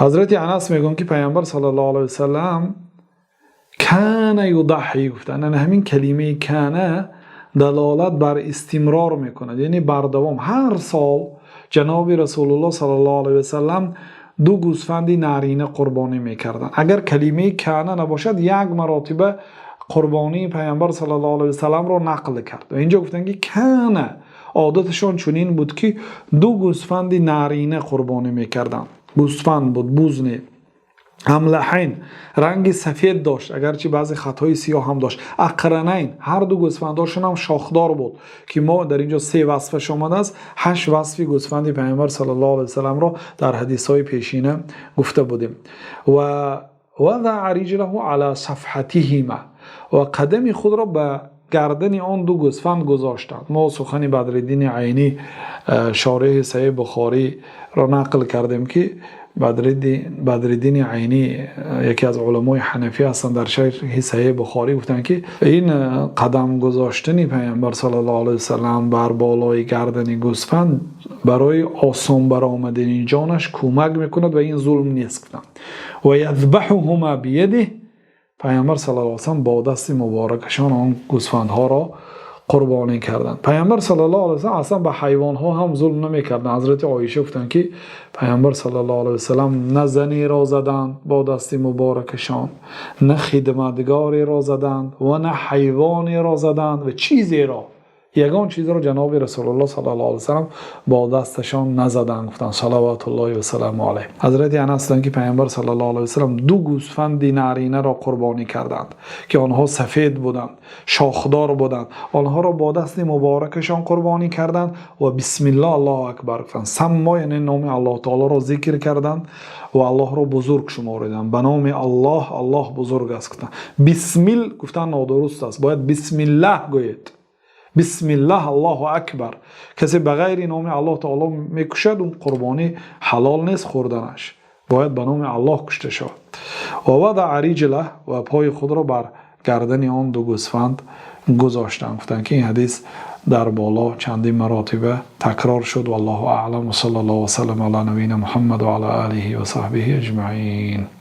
حضرت انس میگن که پیامبر صلی الله علیه وسلم کان یضحی گفتن. ان همین کلمه کان دلالت بر استمرار میکنه، یعنی بر دوام. هر سال جناب رسول الله صلی الله علیه وسلم 2 گوسفند نارینه قربانی میکردن. اگر کلمه کان نباشد، 1 مرتبه قربانی پیامبر صلی الله علیه وسلم رو نقل کرد. و اینجا گفتن که کان عادتشون چنین بود که 2 گوسفند نارینه قربانی میکردن. گوسفند بود بوزنی، املحین، رنگ سفید داشت، اگرچه بعضی خطای سیاه هم داشت. اقرنین، هر 2 گوسفنداشون هم شاخدار بود که ما در اینجا 3 وصفش آمده است. 8 وصف گوسفند پیامبر صلی الله علیه وسلم را در حدیث های پیشینه گفته بودیم. و وضع رجله علی صفحتهما، و قدم خود را به گردن آن 2 گوسفند گذاشتند. ما سخن بدرالدین عینی شارح صحیح بخاری را نقل کردیم که بدرالدین عینی یکی از علمای حنفی هستند، در شرح صحیح بخاری گفتن که این قدم گذاشتن پیامبر صلی الله علیه وسلم بر بالای گردن گوسفند برای آسان برآمدن جانش کمک میکند و این ظلم نیست. و یذبحهما بیده، پیامبر صلی الله علیه وسلم با دست مبارکشان آن گوسفندها را قربانی کردند. پیامبر صلی الله علیه وسلم اصلا به حیوان ها هم ظلم نمیکردند. حضرت عایشه گفتند که پیامبر صلی الله علیه وسلم نه زنی را زدند با دست مبارکشان، نه خدمتگاری را زدند و نه حیوانی را زدند و چیزی را، یگان چیز را جناب رسول الله صلی الله علیه وسلم با دستشان نزدند. گفتند صلوات الله و سلام علیه. حضرت انس گفتند که پیامبر صلی الله علیه وسلم 2 گوسفند نارینه را قربانی کردند که آنها سفید بودند، شاخدار بودند. آنها را با دست مبارکشان قربانی کردند و بسم الله الله اکبر گفتند. سما یعنی نام الله تعالی را ذکر کردند و الله را بزرگ شمردند. به نام الله، الله بزرگ است گفتند. بسم الله گفتن نادرست است، باید بسم الله گویید. بسم الله الله اکبر. کسی بغیر نام الله تعالی میکشد، اون قربانی حلال نیست خوردنش، باید به نام الله کشته شود. و وضع رجله، و پای خود را بر گردن آن 2 گوسفند گذاشتند. گفتند که این حدیث در بالا چندین مراتبه تکرار شد. والله اعلم و صلی الله و سلم علی نبینا محمد و علی آله و صحبه اجمعین.